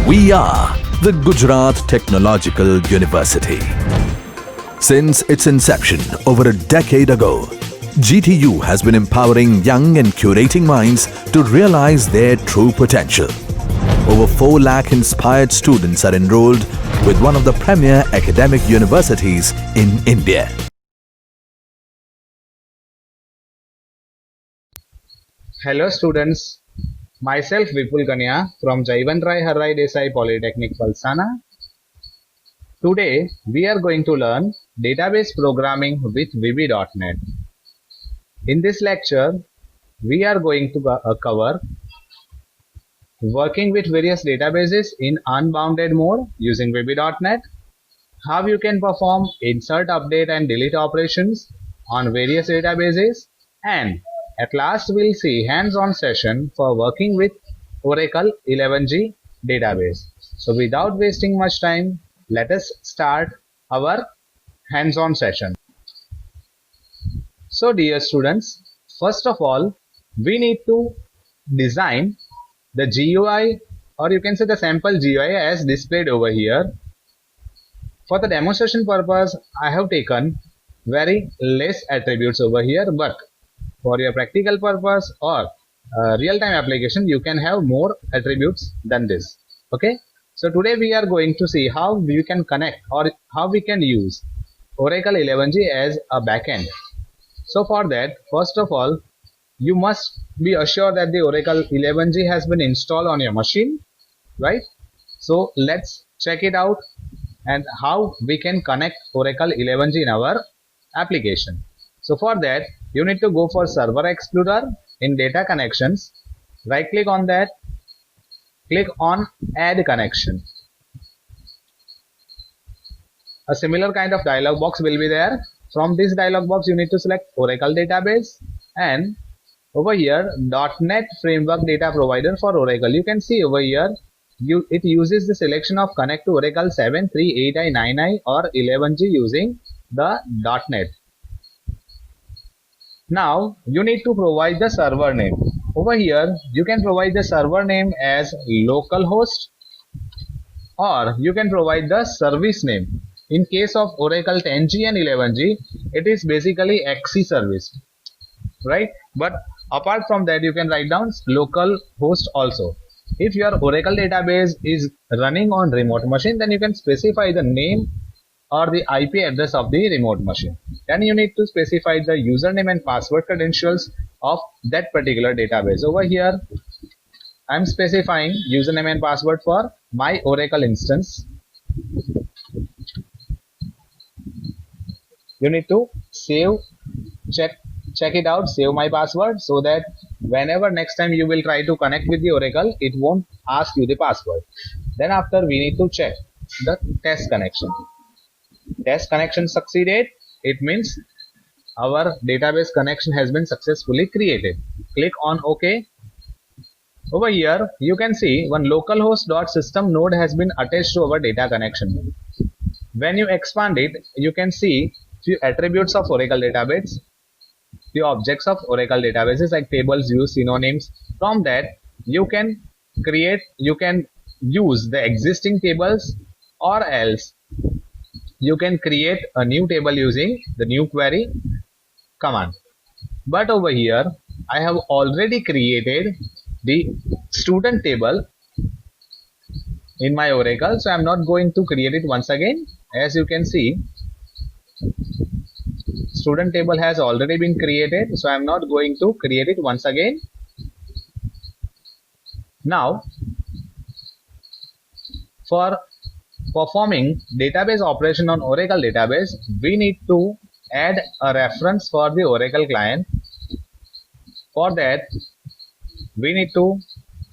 We are the Gujarat Technological University. Since its inception over a decade ago, GTU has been empowering young and curating minds to realize their true potential. Over 4 lakh inspired students are enrolled with one of the premier academic universities in India. Hello students, myself Vipul Kania from JAYVANTRAI HARRAI DESAI POLYTECHNIC PALASANA. Today we are going to learn database programming with VB.NET. In this lecture, we are going to cover working with various databases in unbounded mode using VB.NET, how you can perform insert, update and delete operations on various databases, and at last we'll see hands-on session for working with Oracle 11g database. So without wasting much time, let us start our hands-on session. So dear students, first of all, we need to design the GUI, or you can say the sample GUI as displayed over here. For the demonstration purpose, I have taken very less attributes over here, but for your practical purpose or real-time application, you can have more attributes than this. Okay, so today we are going to see how we can connect or how we can use Oracle 11g as a backend. So for that, first of all, you must be assured that the Oracle 11g has been installed on your machine, right? So let's check it out and how we can connect Oracle 11g in our application. So for that, you need to go for Server Explorer in Data Connections, right click on that, click on Add Connection. A similar kind of dialog box will be there. From this dialog box, you need to select Oracle Database, and over here .NET Framework Data Provider for Oracle. You can see over here it uses the selection of connect to Oracle 7, 3, 8i, 9i or 11g using the .NET. Now you need to provide the server name. Over here you can provide the server name as localhost, or you can provide the service name. In case of Oracle 10g and 11g, it is basically XC service, right? But apart from that, you can write down localhost also. If your Oracle database is running on remote machine, then you can specify the name or the IP address of the remote machine. Then you need to specify the username and password credentials of that particular database. Over here I am specifying username and password for my Oracle instance. You need to save, check it out, save my password, so that whenever next time you will try to connect with the Oracle, it won't ask you the password. Then after, we need to check the test connection. Test connection succeeded, it means our database connection has been successfully created. Click on OK. Over here you can see one localhost.system node has been attached to our data connection. When you expand it, you can see few attributes of Oracle database, the objects of Oracle databases like tables, views, synonyms. From that you can use the existing tables, or else you can create a new table using the new query command. But over here I have already created the student table in my Oracle, so I am not going to create it once again. As you can see, student table has already been created, so I am not going to create it once again. Now for performing database operation on Oracle database, we need to add a reference for the Oracle client. For that, we need to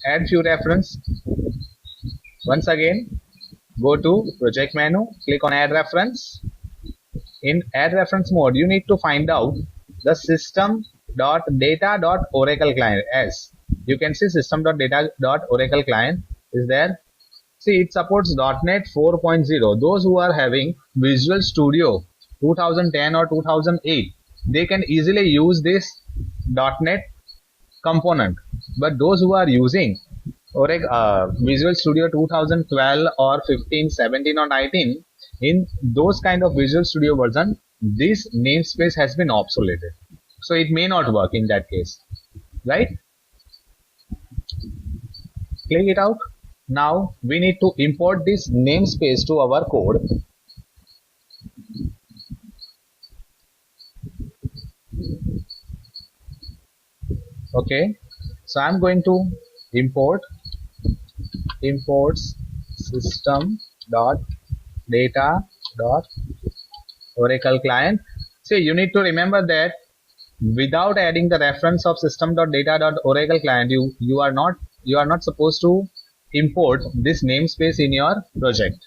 add few reference. Once again, go to project menu, click on add reference. In add reference mode, you need to find out the system.data.oracle client. As you can see, system.data.oracle client is there. See, it supports .NET 4.0. Those who are having Visual Studio 2010 or 2008, they can easily use this .NET component. But those who are using Visual Studio 2012 or 15, 17 or 19, in those kind of Visual Studio version, this namespace has been obsoleted. So it may not work in that case, right? Click it out. Now we need to import this namespace to our code. Okay, so I'm going to imports system dot data dot Oracle client. See, you need to remember that without adding the reference of system.data.oracle client, you are not supposed to import this namespace in your project.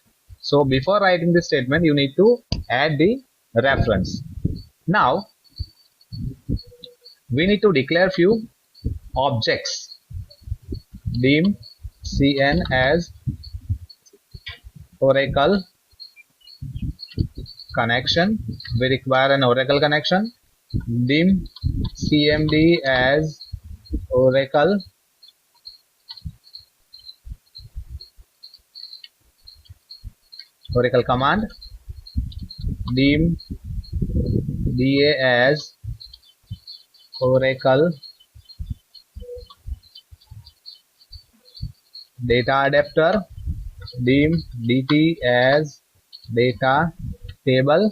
So before writing this statement, you need to add the reference. Now we need to declare few objects. Dim cn as Oracle connection. We require an Oracle connection. Dim cmd as Oracle command. Dim da as Oracle data adapter. Dim dt as data table.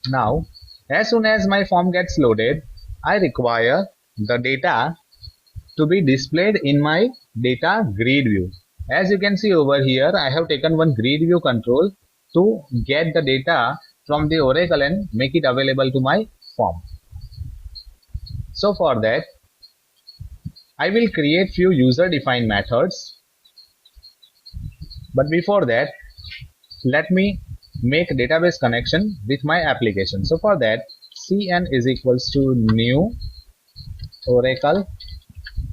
Now, as soon as my form gets loaded, I require the data to be displayed in my data grid view. As you can see over here, I have taken one grid view control to get the data from the Oracle and make it available to my form. So for that, I will create few user defined methods. But before that, let me make database connection with my application. So for that, cn is equals to new Oracle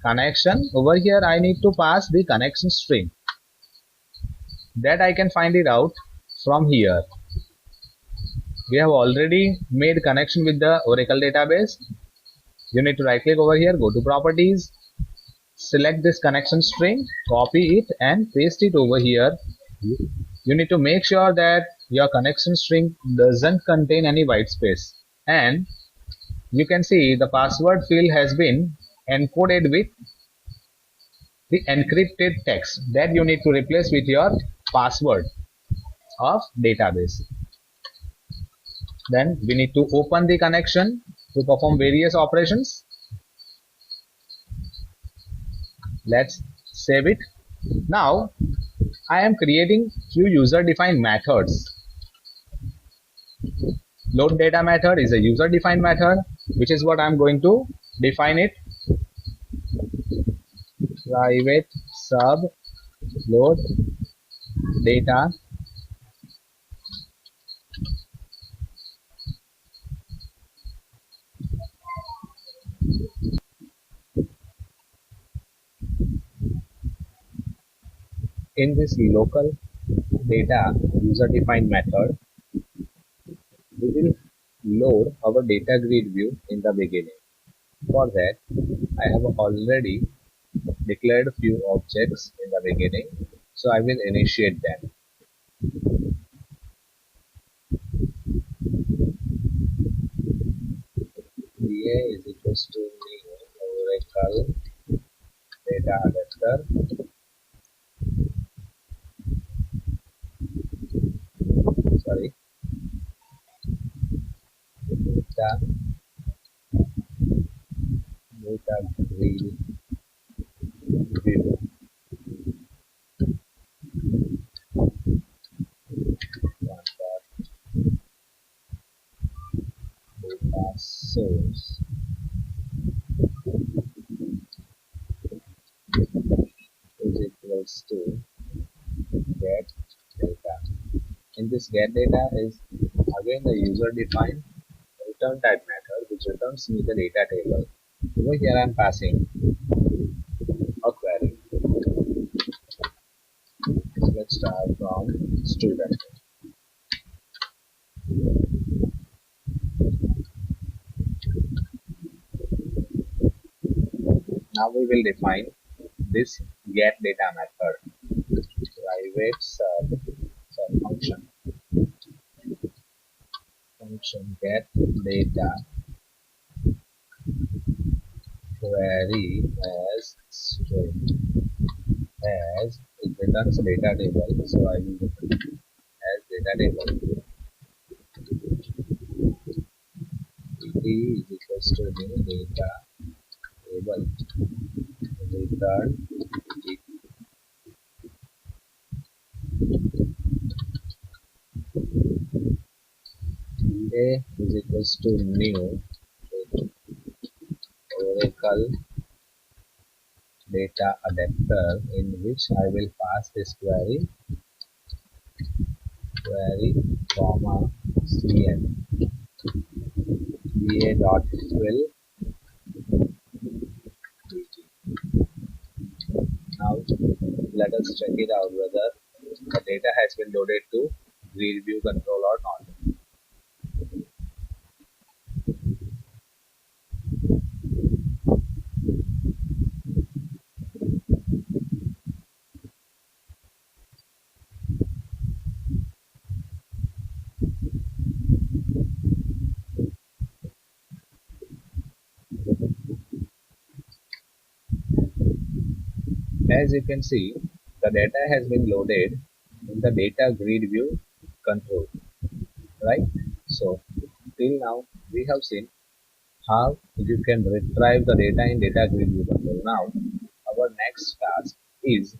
connection. Over here I need to pass the connection string. That I can find it out from here. We have already made connection with the Oracle database. You need to right click over here, go to properties, select this connection string, copy it and paste it over here. You need to make sure that your connection string doesn't contain any white space, and you can see the password field has been encoded with the encrypted text that you need to replace with your password of database. Then we need to open the connection to perform various operations. Let's save it. Now I am creating few user defined methods. Load data method is a user defined method, which is what I'm going to define it. Private sub load data in this local data user defined method. We will load our data grid view in the beginning. For that, I have already declared a few objects in the beginning, so I will initiate them. DA is equals to new Oracle data adapter. Sorry, data grid view. Data source is equals to get data. In this get data is again the user defined return type method which returns me the data table. Over here I am passing a query. Let's start from student. Now we will define this get data method. Private function get data query as string as it returns data table. So I will return as data table. Dt is equals to new data table return a is equals to new Oracle data adapter in which I will pass this query comma cn va dot fill dt. Now let us check it out whether the data has been loaded to grid view control or not. As you can see, the data has been loaded in the data grid view control, right? So till now we have seen how you can retrieve the data in data grid view control. Now our next task is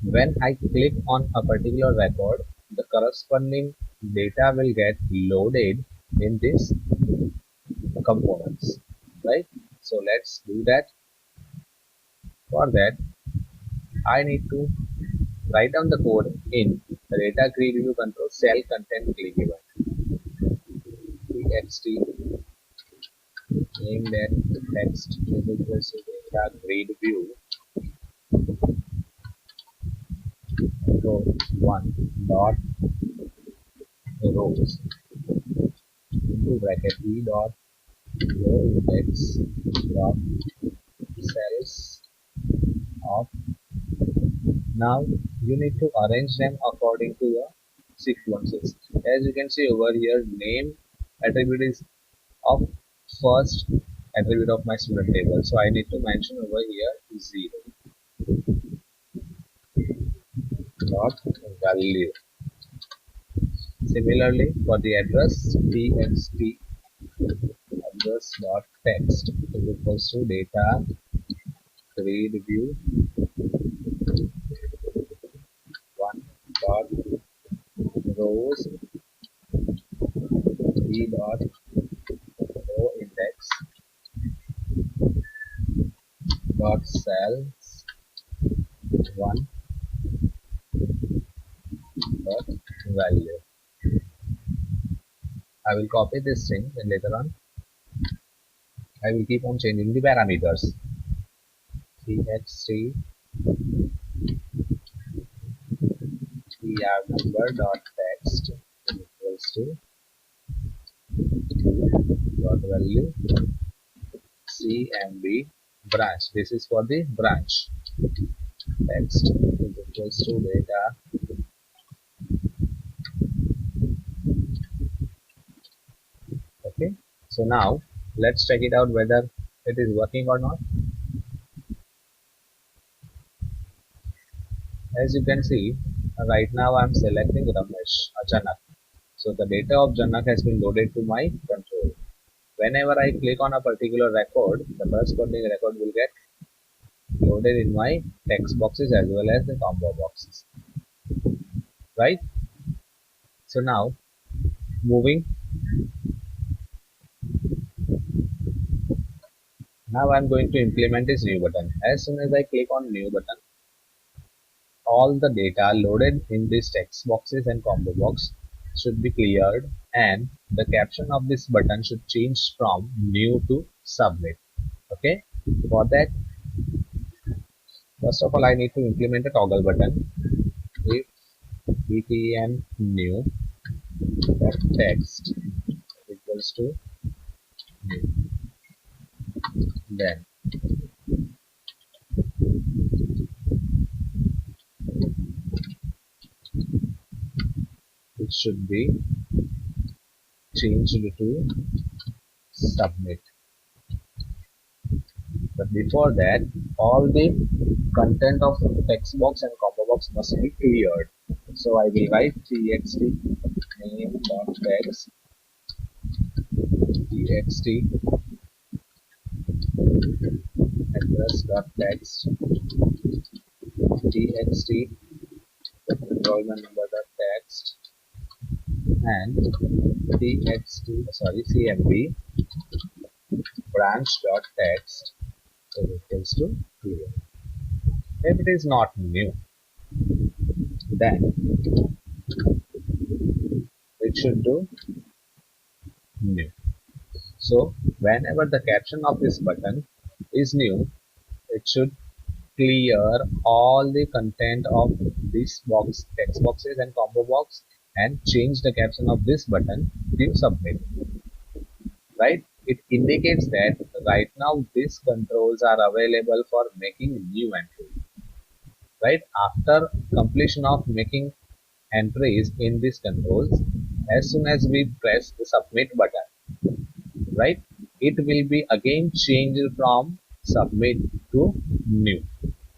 when I click on a particular record, the corresponding data will get loaded in this components, right? So let's do that. For that I need to write down the code in the data grid view control cell content click event. Txt name that text is equals to data grid view row 1 dot rows into bracket e dot row index dot cells of. Now you need to arrange them according to the sequences. As you can see over here, name attribute is of first attribute of my student table. So I need to mention over here 0 dot value. Similarly for the address, txt address dot text is equals to data grid view 1 dot rows e dot row index dot cells 1 dot value. I will copy this string and later on I will keep on changing the parameters. txt tr number dot text equals to dot value cmb branch. This is for the branch. Text is equals to data okay. So now let's check it out whether it is working or not. As you can see, right now I am selecting Ramesh Janak. So the data of Janak has been loaded to my control. Whenever I click on a particular record, the corresponding record will get loaded in my text boxes as well as the combo boxes, right? So now moving, now I'm going to implement this new button. As soon as I click on new button, all the data loaded in these text boxes and combo box should be cleared, and the caption of this button should change from new to submit. Okay, for that first of all I need to implement a toggle button. If btn new text equals to new, then it should be changed to submit. But before that, all the content of text box and combo box must be cleared. So I will write txt name.text, txt address.text, txt enrollment number.text, and cmb branch.text is equals to clear. If it is not new, then it should do new. So whenever the caption of this button is new, it should clear all the content of this box, text boxes and combo box, and change the caption of this button to submit. Right? It indicates that right now these controls are available for making new entry. Right? After completion of making entries in these controls, as soon as we press the submit button, right, it will be again changed from submit to new,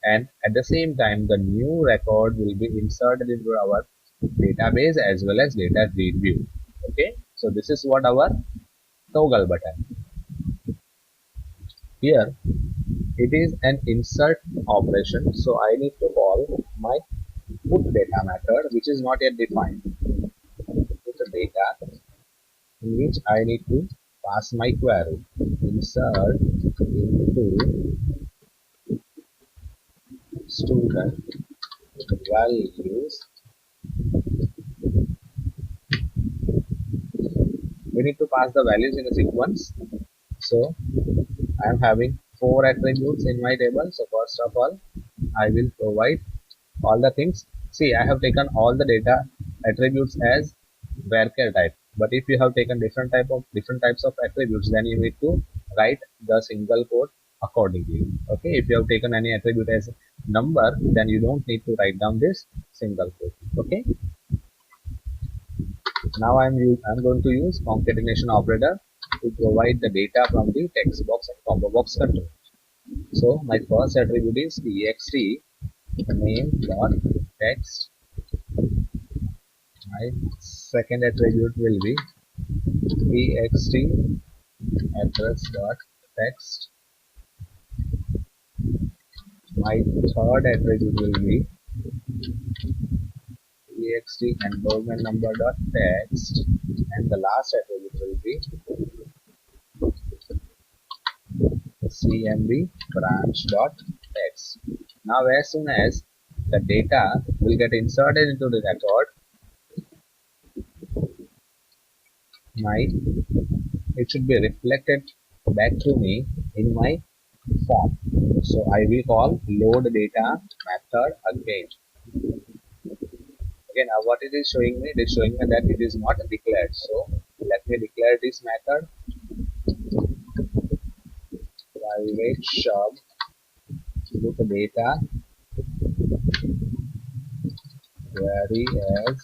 and at the same time the new record will be inserted into our database as well as data read view. Okay, so this is what our toggle button. Here it is an insert operation, so I need to call my put data method, which is not yet defined. Put the data, in which I need to pass my query. Insert into student values. We need to pass the values in a sequence. So I am having 4 attributes in my table. So first of all, I will provide all the things. See, I have taken all the data attributes as varchar type. But if you have taken different types of attributes, then you need to write the single quote accordingly. Okay, if you have taken any attribute as number, then you don't need to write down this single quote. Okay. Now I'm going to use concatenation operator to provide the data from the text box and combo box control. So my first attribute is text name.text. My second attribute will be text address.text. My third attribute will be text enrollment number.text, and the last attribute will be cmb branch.text. Now as soon as the data will get inserted into the record, it should be reflected back to me in my form. So I will call load data method again. Okay, now what it is showing me? It is showing me that it is not declared. So let me declare this method. Private sub look data query as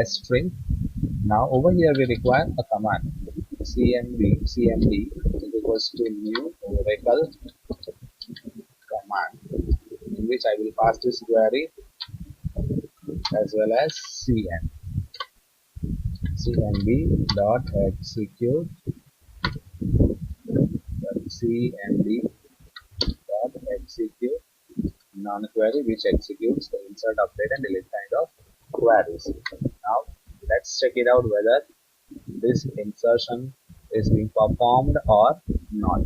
string. Now over here we require a command cmd is equals to new oracle command, in which I will pass this query as well as cmb dot execute non-query, which executes the insert, update and delete kind of queries. Now let's check it out whether this insertion is being performed or not.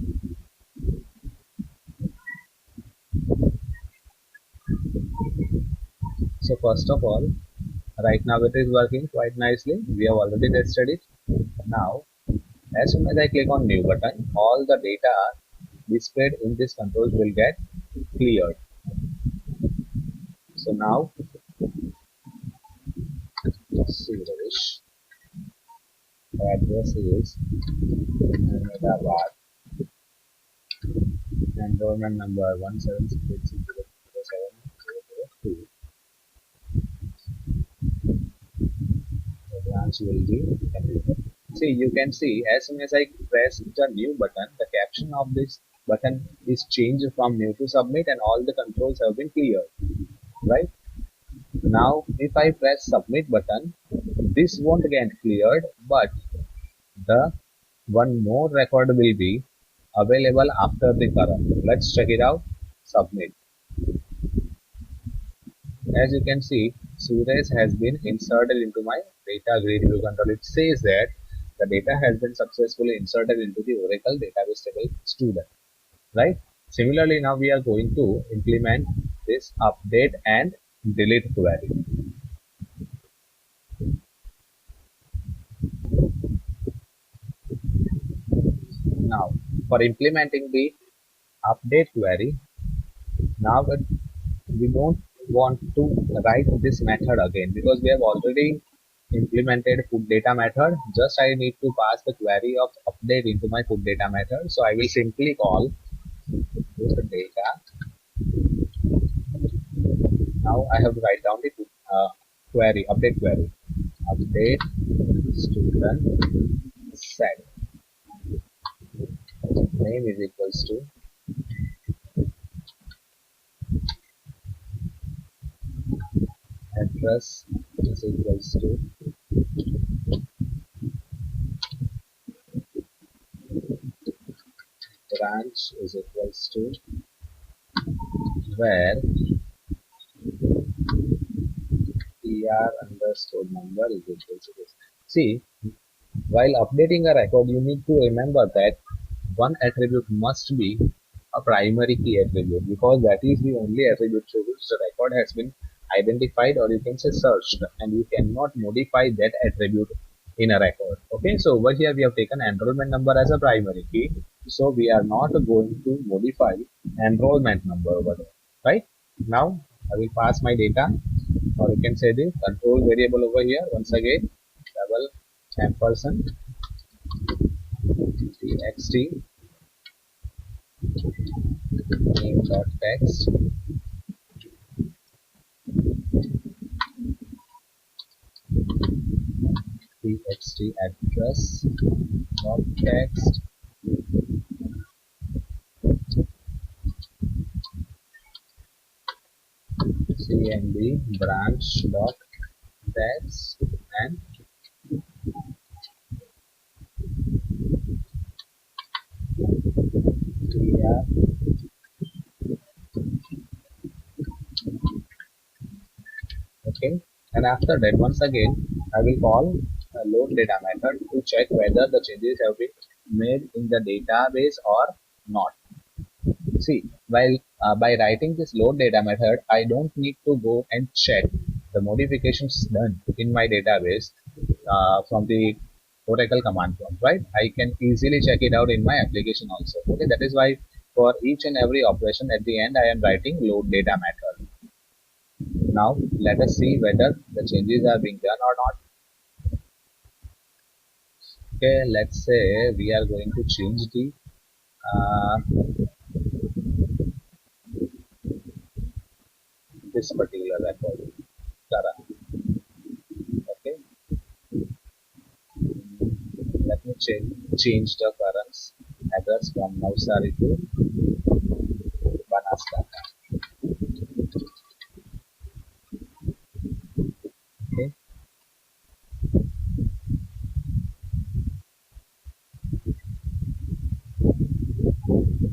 So first of all, right now it is working quite nicely. We have already tested it. Now as soon as I click on new button, all the data displayed in this controls will get cleared. So now Suresh, address is Ahmedabad, enrollment number 176800702. branch will be completed. See, you can see as soon as I press the new button, the caption of this button is changed from new to submit and all the controls have been cleared, right? Now, if I press submit button, this won't get cleared, but the one more record will be available after the current. Let's check it out. Submit. As you can see, Suresh has been inserted into my data grid view control. It says that the data has been successfully inserted into the Oracle database table student. Right? Similarly, now we are going to implement this update and delete query. Now, for implementing the update query, now we don't want to write this method again because we have already implemented put data method. Just I need to pass the query of update into my put data method. So I will simply call put data. Now I have to write down the query, update query. Update student set name is equals to address is equals to branch is equals to where PR underscore number is equal to this. See, while updating a record, you need to remember that one attribute must be a primary key attribute because that is the only attribute through which the record has been identified or you can say searched, and you cannot modify that attribute in a record. Okay, so over here we have taken enrollment number as a primary key, so we are not going to modify enrollment number over there, right? Now I will pass my data, or you can say the control variable over here once again, double ampersand txt name dot text txt address dot text cmd branch dot text and tr. Okay, and after that once again I will call a load data method to check whether the changes have been made in the database or not. See, while by writing this load data method, I don't need to go and check the modifications done in my database from the Oracle command prompt, right? I can easily check it out in my application also. Okay, that is why for each and every operation at the end I am writing load data method. Now let us see whether the changes are being done or not. Okay, let's say we are going to change the this particular record. Okay, let me change the current address from Navsari to Banaskantha. Okay.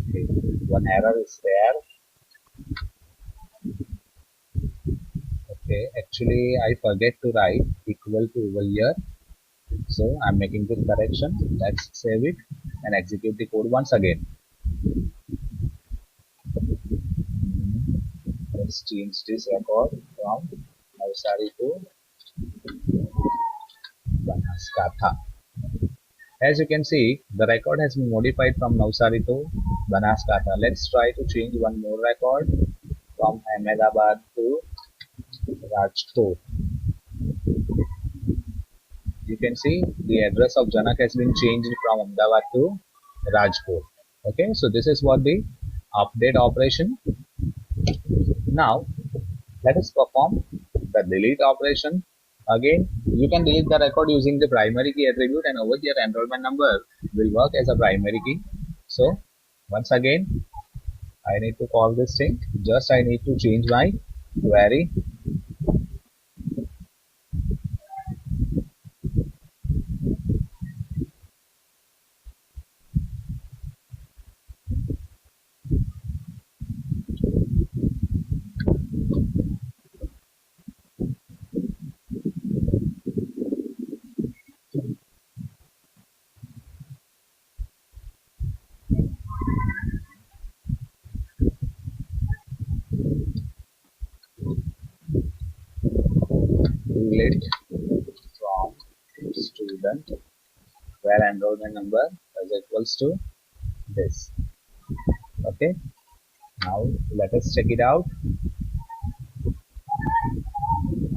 Okay, one error is there. Okay, actually I forget to write equal to over here, so I'm making this correction. Let's save it and execute the code once again. Let's change this record from Navsari to Banaskantha. As you can see, the record has been modified from Navsari to Banaskantha. Let's try to change one more record from Ahmedabad to Rajkot. You can see the address of Janak has been changed from Ahmedabad to Rajkot. Okay, so this is what the update operation. Now let us perform the delete operation. Again, you can delete the record using the primary key attribute, and over here enrollment number will work as a primary key. So once again, I need to call this thing. Just I need to change my query. Delete from student where enrollment number is equals to this. Okay, now let us check it out.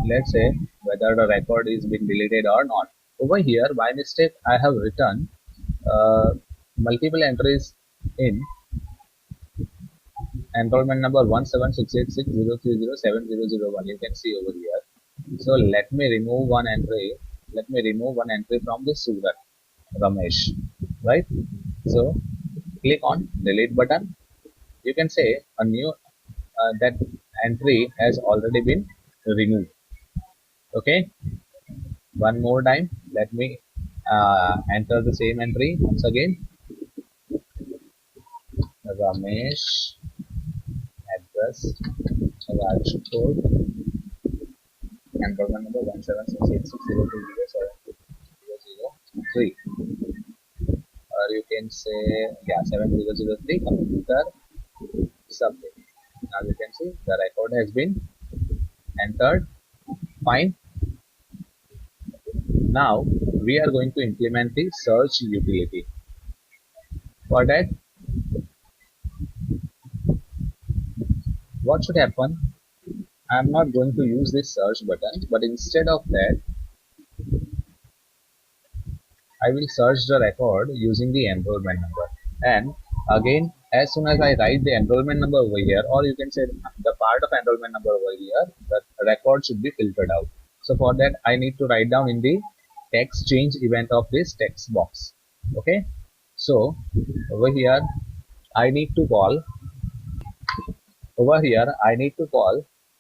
Let's say whether the record is being deleted or not. Over here by mistake I have written multiple entries in enrollment number 1768603070001. You can see over here. So let me remove one entry. Let me remove one entry from the SURAT Ramesh, right? So click on delete button. You can say a new that entry has already been removed. Okay, one more time. Let me enter the same entry once again. Ramesh address Rajkot enrollment number 1768602070003, or you can say 7003 computer submit. Now you can see the record has been entered. Fine. Now we are going to implement the search utility. For that, what should happen? I am not going to use this search button, but instead of that I will search the record using the enrollment number. And again, as soon as I write the enrollment number over here, or you can say the part of enrollment number over here, the record should be filtered out. So for that I need to write down in the text change event of this text box. Okay, so over here I need to call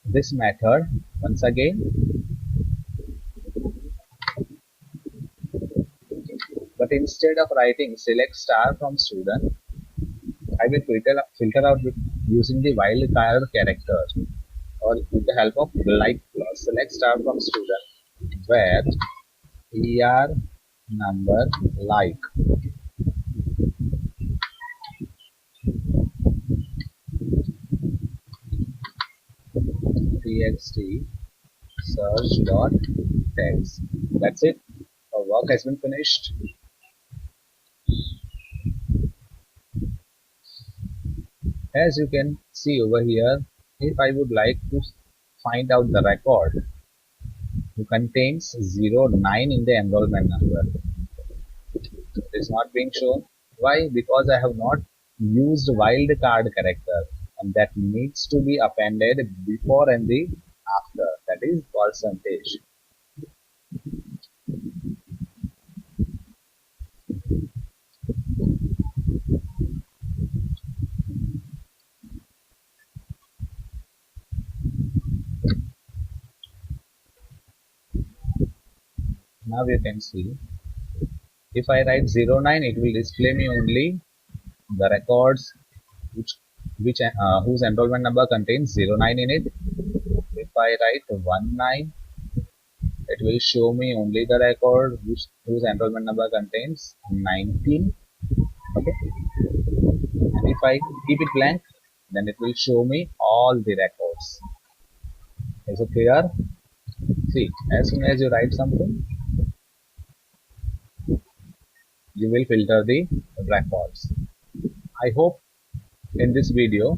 this method once again, but instead of writing select star from student, I will filter out using the wildcard character, or with the help of like clause. Select star from student where er number like txt search dot text. That's it. Our work has been finished. As you can see over here, if I would like to find out the record who contains 09 in the enrollment number, it is not being shown. Why? Because I have not used wildcard character, and that needs to be appended before and the after, that is percentage. Now you can see, if I write 09, it will display me only the records whose enrollment number contains 09 in it. If I write 19, it will show me only the record whose enrollment number contains 19. Okay, and if I keep it blank, then it will show me all the records. Is it clear? See, as soon as you write something, you will filter the records. I hope in this video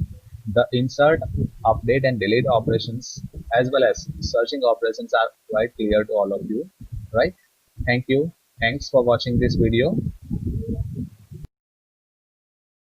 the insert, update and delete operations as well as searching operations are quite clear to all of you, right? Thank you. Thanks for watching this video.